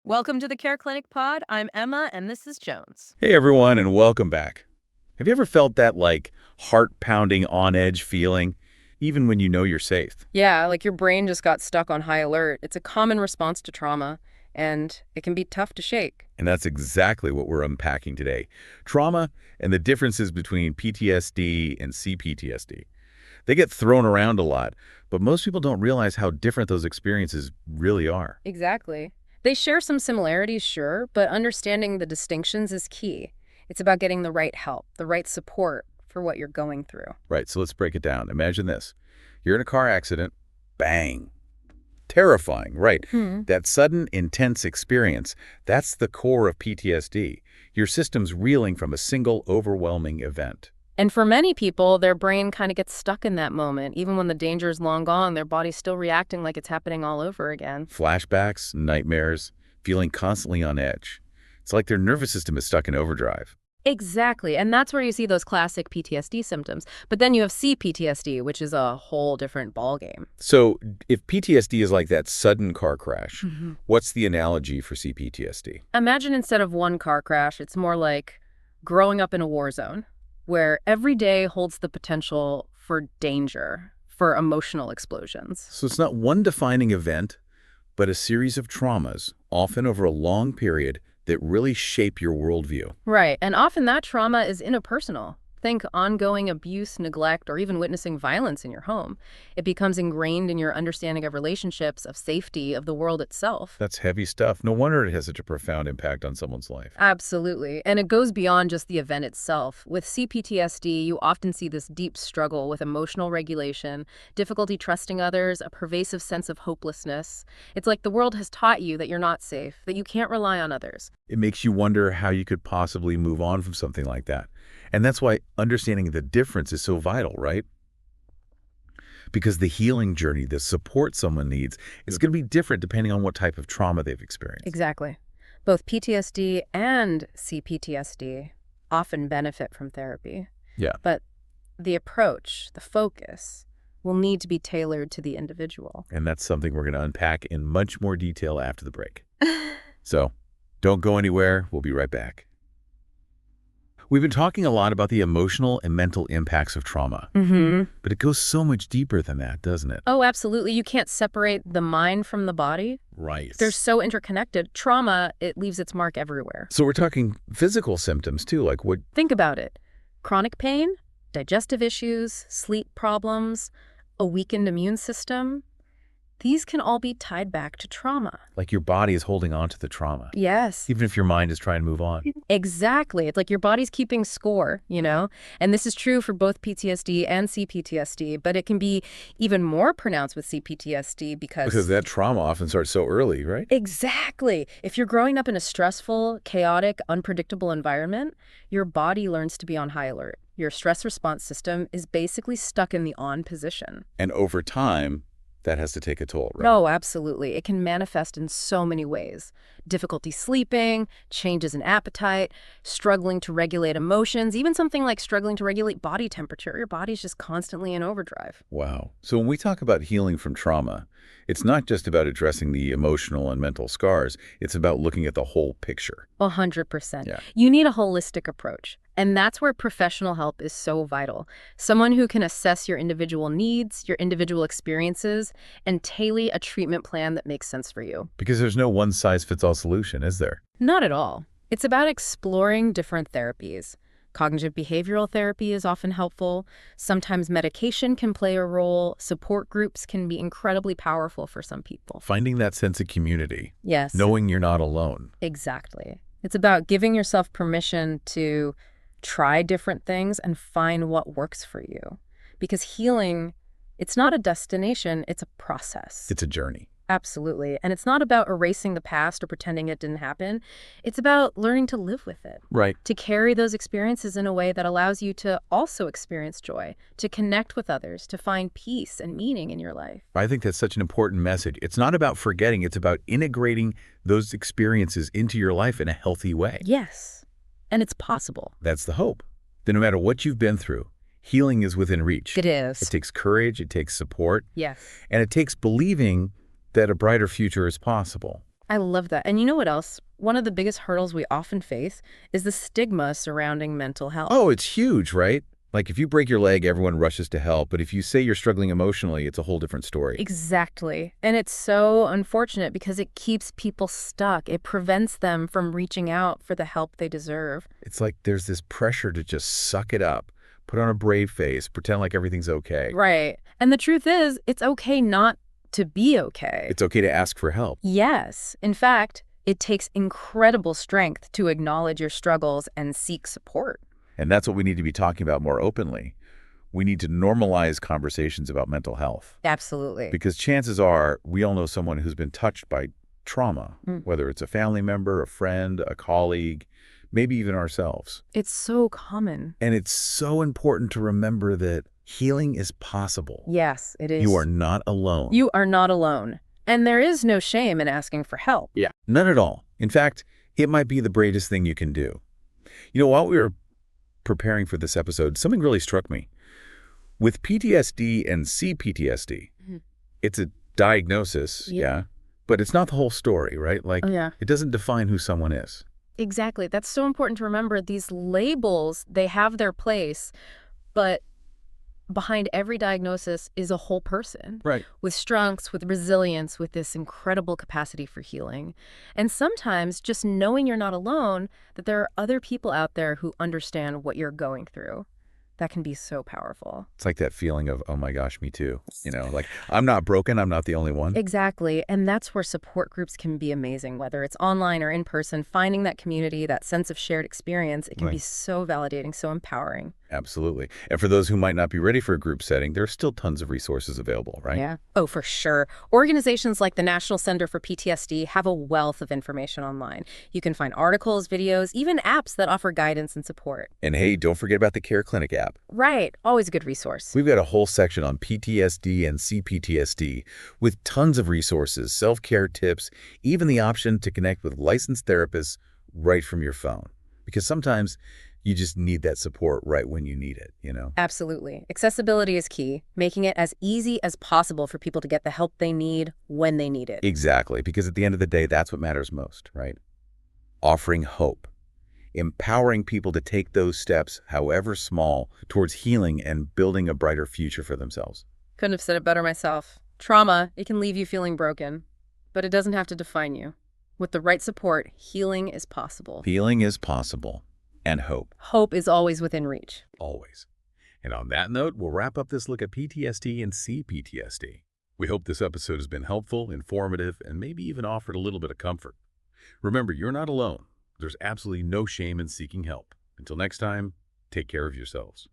Welcome to the Care Clinic Pod. I'm Emma, and this is Jones. Hey everyone, and welcome back. Have you ever felt that heart-pounding on-edge feeling, even when you know you're safe? Yeah, like your brain just got stuck on high alert. It's a common response to trauma, and it can be tough to shake. And that's exactly what we're unpacking today. Trauma and the differences between PTSD and CPTSD. They get thrown around a lot, but most people don't realize how different those experiences really are. Exactly. They share some similarities, sure, but understanding the distinctions is key. It's about getting the right help, the right support for what you're going through. Right, so let's break it down. Imagine this. You're in a car accident. Bang. Terrifying, right? That sudden, intense experience, that's the core of PTSD. Your system's reeling from a single, overwhelming event. And for many people, their brain kind of gets stuck in that moment. Even when the danger is long gone, their body's still reacting like it's happening all over again. Flashbacks, nightmares, feeling constantly on edge. It's like their nervous system is stuck in overdrive. Exactly, and that's where you see those classic PTSD symptoms. But then you have C-PTSD, which is a whole different ballgame. So if PTSD is like that sudden car crash, what's the analogy for CPTSD? Imagine instead of one car crash, it's more like growing up in a war zone, where every day holds the potential for danger, for emotional explosions. So it's not one defining event, but a series of traumas, often over a long period, that really shape your worldview. Right, and often that trauma is interpersonal. Think ongoing abuse, neglect, or even witnessing violence in your home. It becomes ingrained in your understanding of relationships, of safety, of the world itself. That's heavy stuff. No wonder it has such a profound impact on someone's life. Absolutely, and it goes beyond just the event itself. With CPTSD, you often see this deep struggle with emotional regulation, difficulty trusting others, a pervasive sense of hopelessness. It's like the world has taught you that you're not safe, that you can't rely on others. It makes you wonder how you could possibly move on from something like that. And that's why understanding the difference is so vital, right? Because the healing journey, the support someone needs, is going to be different depending on what type of trauma they've experienced. Exactly. Both PTSD and CPTSD often benefit from therapy. Yeah. But the approach, the focus, will need to be tailored to the individual. And that's something we're going to unpack in much more detail after the break. So don't go anywhere. We'll be right back. We've been talking a lot about the emotional and mental impacts of trauma, but it goes so much deeper than that, doesn't it? Oh, absolutely. You can't separate the mind from the body. Right. They're so interconnected. Trauma, it leaves its mark everywhere. So we're talking physical symptoms too, like what? Think about it. Chronic pain, digestive issues, sleep problems, a weakened immune system. These can all be tied back to trauma. Like your body is holding on to the trauma. Yes. Even if your mind is trying to move on. Exactly. It's like your body's keeping score, And this is true for both PTSD and CPTSD, but it can be even more pronounced with CPTSD Because that trauma often starts so early, right? Exactly. If you're growing up in a stressful, chaotic, unpredictable environment, your body learns to be on high alert. Your stress response system is basically stuck in the on position. And over time, that has to take a toll, right? No, absolutely. It can manifest in so many ways. Difficulty sleeping, changes in appetite, struggling to regulate emotions, even something like struggling to regulate body temperature. Your body's just constantly in overdrive. Wow. So when we talk about healing from trauma, it's not just about addressing the emotional and mental scars. It's about looking at the whole picture. 100%. Yeah. You need a holistic approach. And that's where professional help is so vital. Someone who can assess your individual needs, your individual experiences, and tailor a treatment plan that makes sense for you. Because there's no one-size-fits-all solution, is there? Not at all. It's about exploring different therapies. Cognitive behavioral therapy is often helpful. Sometimes medication can play a role. Support groups can be incredibly powerful for some people. Finding that sense of community. Yes. Knowing you're not alone. Exactly. It's about giving yourself permission to try different things and find what works for you. Because healing, it's not a destination, it's a process. It's a journey. Absolutely. And it's not about erasing the past or pretending it didn't happen. It's about learning to live with it. Right. To carry those experiences in a way that allows you to also experience joy, to connect with others, to find peace and meaning in your life. I think that's such an important message. It's not about forgetting, it's about integrating those experiences into your life in a healthy way. Yes. And it's possible. That's the hope. That no matter what you've been through, healing is within reach. It is. It takes courage, it takes support, Yes. and it takes believing that a brighter future is possible. I love that. And you know what else? One of the biggest hurdles we often face is the stigma surrounding mental health. Oh, it's huge, right? Like if you break your leg, everyone rushes to help. But if you say you're struggling emotionally, it's a whole different story. Exactly. And it's so unfortunate because it keeps people stuck. It prevents them from reaching out for the help they deserve. It's like there's this pressure to just suck it up, put on a brave face, pretend like everything's okay. Right. And the truth is, it's okay not to be okay. It's okay to ask for help. Yes. In fact, it takes incredible strength to acknowledge your struggles and seek support. And that's what we need to be talking about more openly. We need to normalize conversations about mental health. Absolutely. Because chances are we all know someone who's been touched by trauma, whether it's a family member, a friend, a colleague, maybe even ourselves. It's so common. And it's so important to remember that healing is possible. Yes, it is. You are not alone. You are not alone. And there is no shame in asking for help. Yeah. None at all. In fact, it might be the bravest thing you can do. You know, while we were preparing for this episode, something really struck me. With PTSD and C-PTSD, it's a diagnosis, yeah, but it's not the whole story, right? Like, it doesn't define who someone is. Exactly. That's so important to remember. These labels, they have their place, but behind every diagnosis is a whole person. Right. With strengths, with resilience, with this incredible capacity for healing. And sometimes just knowing you're not alone, that there are other people out there who understand what you're going through. That can be so powerful. It's like that feeling of, oh my gosh, me too. You know, like I'm not broken, I'm not the only one. Exactly. And that's where support groups can be amazing, whether it's online or in person. Finding that community, that sense of shared experience, it can be so validating, so empowering. Absolutely. And for those who might not be ready for a group setting, there are still tons of resources available, right? Yeah. Oh, for sure. Organizations like the National Center for PTSD have a wealth of information online. You can find articles, videos, even apps that offer guidance and support. And hey, don't forget about the Care Clinic app. Right. Always a good resource. We've got a whole section on PTSD and CPTSD with tons of resources, self-care tips, even the option to connect with licensed therapists right from your phone. Because sometimes you just need that support right when you need it, you know? Absolutely. Accessibility is key, making it as easy as possible for people to get the help they need when they need it. Exactly, because at the end of the day, that's what matters most, right? Offering hope, empowering people to take those steps, however small, towards healing and building a brighter future for themselves. Couldn't have said it better myself. Trauma, it can leave you feeling broken, but it doesn't have to define you. With the right support, healing is possible. Healing is possible. And hope. Hope is always within reach. Always. And on that note, we'll wrap up this look at PTSD and C-PTSD. We hope this episode has been helpful, informative, and maybe even offered a little bit of comfort. Remember, you're not alone. There's absolutely no shame in seeking help. Until next time, take care of yourselves.